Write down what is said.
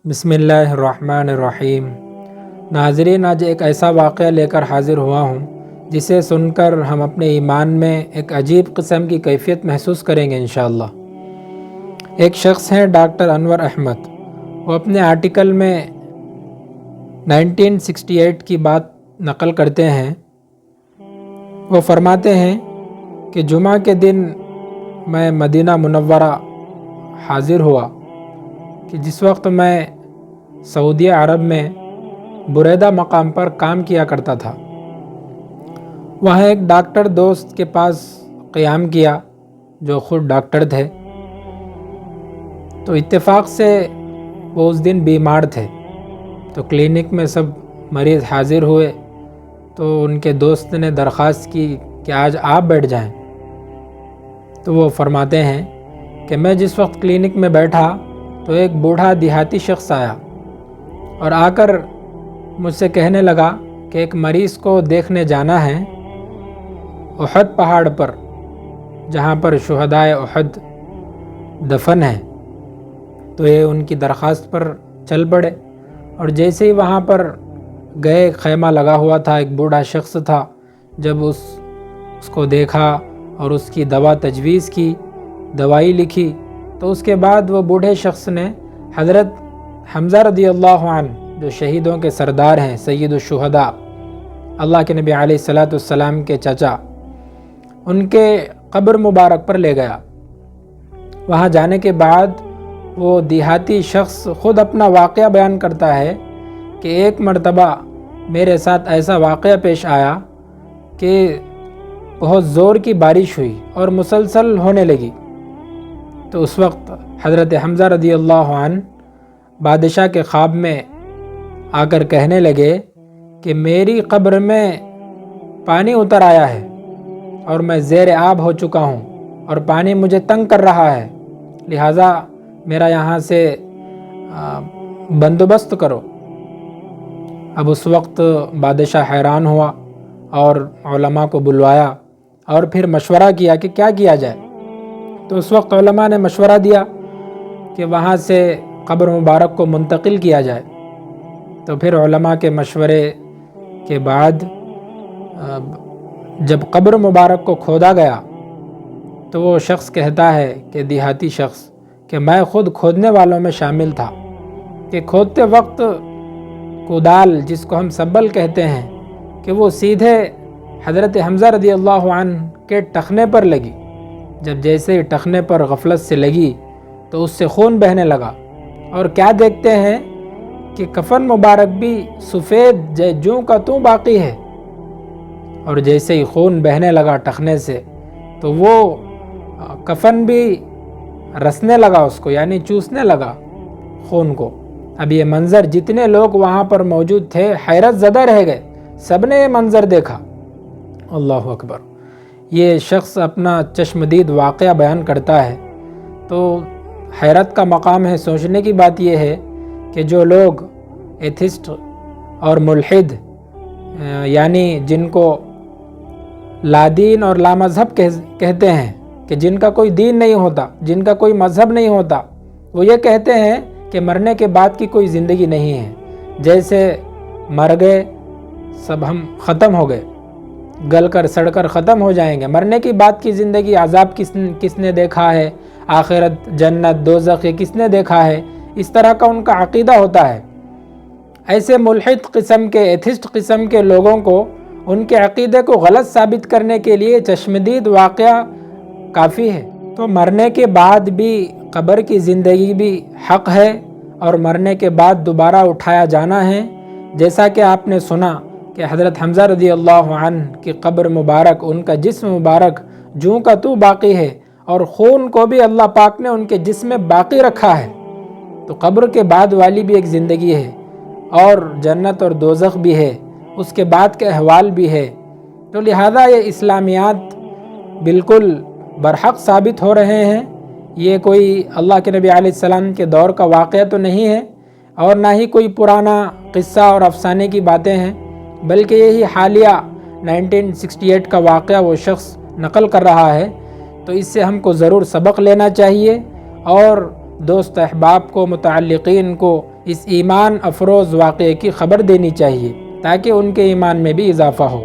बिस्मिल्लाहिर्रहमानिर्रहीम। नाज़रीन, आज एक ऐसा वाक़या लेकर हाज़िर हुआ हूँ जिसे सुनकर हम अपने ईमान में एक अजीब किस्म की कैफियत महसूस करेंगे इंशाअल्लाह। एक शख्स हैं डॉक्टर अनवर अहमद। वो अपने आर्टिकल में 1968 की बात नकल करते हैं। वो फरमाते हैं कि जुमा के दिन मैं मदीना मुनव्वरा हाज़िर हुआ कि जिस वक्त मैं सऊदी अरब में बुरैदा मकाम पर काम किया करता था। वहाँ एक डॉक्टर दोस्त के पास क़याम किया जो ख़ुद डॉक्टर थे। तो इत्तेफाक से वो उस दिन बीमार थे, तो क्लिनिक में सब मरीज़ हाज़िर हुए। तो उनके दोस्त ने दरख्वास्त की कि आज आप बैठ जाएं। तो वो फरमाते हैं कि मैं जिस वक्त क्लिनिक में बैठा तो एक बूढ़ा देहाती शख्स आया और आकर मुझसे कहने लगा कि एक मरीज़ को देखने जाना है उहद पहाड़ पर, जहाँ पर शुहदाए उहद दफन है। तो ये उनकी दरख्वास्त पर चल पड़े और जैसे ही वहाँ पर गए, खैमा लगा हुआ था, एक बूढ़ा शख्स था। जब उसको देखा और उसकी दवा तजवीज़ की, दवाई लिखी, तो उसके बाद वो बूढ़े शख्स ने हज़रत हमज़ा रज़ियल्लाहु अन्हु जो शहीदों के सरदार हैं, सय्यदुश शुहदा, अल्लाह के नबी अलैहिस्सलातु वस्सलाम के चाचा, उनके कब्र मुबारक पर ले गया। वहाँ जाने के बाद वो देहाती शख्स ख़ुद अपना वाक़या बयान करता है कि एक मरतबा मेरे साथ ऐसा वाक़या पेश आया कि बहुत ज़ोर की बारिश हुई और मुसलसल होने लगी। तो उस वक्त हज़रत हमज़ा रज़ियल्लाहु अन्हु बादशाह के ख्वाब में आकर कहने लगे कि मेरी कब्र में पानी उतर आया है और मैं ज़ेर आब हो चुका हूँ और पानी मुझे तंग कर रहा है, लिहाजा मेरा यहाँ से बंदोबस्त करो। अब उस वक्त बादशाह हैरान हुआ और उलमा को बुलवाया और फिर मशवरा किया कि क्या किया जाए। तो उस वक्त उलमा ने मशवरा दिया कि वहाँ से कब्र मुबारक को मुंतकिल किया जाए। तो फिर उलमा के मशवरे के बाद जब कब्र मुबारक को खोदा गया तो वो शख्स कहता है कि देहाती शख्स कि मैं ख़ुद खोदने वालों में शामिल था कि खोदते वक्त कुदाल, जिसको हम सब्बल कहते हैं, कि वो सीधे हज़रत हमज़ा रज़ियल्लाहु अन्हु के टखने पर लगी। जब जैसे ही टखने पर गफलत से लगी तो उससे खून बहने लगा और क्या देखते हैं कि कफन मुबारक भी सफ़ेद जूं का तूं बाकी है। और जैसे ही खून बहने लगा टखने से तो वो कफन भी रसने लगा उसको, यानी चूसने लगा खून को। अब ये मंज़र जितने लोग वहाँ पर मौजूद थे हैरत ज़दा रह गए, सब ने ये मंज़र देखा। अल्लाहु अकबर। ये शख्स अपना चश्मदीद वाक़या बयान करता है तो हैरत का मकाम है। सोचने की बात यह है कि जो लोग एथिस्ट और मुल्हिद, यानी जिनको लादीन और लामज़हब कहते हैं, कि जिनका कोई दीन नहीं होता, जिनका कोई मज़हब नहीं होता, वो ये कहते हैं कि मरने के बाद की कोई ज़िंदगी नहीं है। जैसे मर गए सब हम ख़त्म हो गए, गल कर सड़ कर ख़त्म हो जाएंगे। मरने की बाद की ज़िंदगी, अज़ाब किसने देखा है, आखिरत, जन्नत, दोज़ख ये किसने देखा है, इस तरह का उनका अक़ीदा होता है। ऐसे मुल्हिद किस्म के, एथिस्ट किस्म के लोगों को उनके अक़ीदे को गलत साबित करने के लिए चश्मदीद वाक़या काफ़ी है। तो मरने के बाद भी कब्र की ज़िंदगी भी हक़ है और मरने के बाद दोबारा उठाया जाना है। जैसा कि आपने सुना कि हज़रत हमज़ा रज़ियल्लाहु अन्हु की कब्र मुबारक, उनका जिस्म मुबारक जूं का तू बाकी है और खून को भी अल्लाह पाक ने उनके जिस्म में बाकी रखा है। तो कब्र के बाद वाली भी एक ज़िंदगी है और जन्नत और दोज़ख भी है, उसके बाद के अहवाल भी है। तो लिहाजा ये इस्लामियात बिल्कुल बरहक साबित हो रहे हैं। ये कोई अल्लाह के नबी अलैहिस्सलाम के दौर का वाक़या तो नहीं है और ना ही कोई पुराना क़िस्सा और अफ़साने की बातें हैं, बल्कि यही हालिया 1968 का वाक़या वो शख्स नकल कर रहा है। تو اس سے ہم کو ضرور سبق لینا چاہیے اور دوست احباب کو، متعلقین کو اس ایمان افروز واقعے کی خبر دینی چاہیے تاکہ ان کے ایمان میں بھی اضافہ ہو۔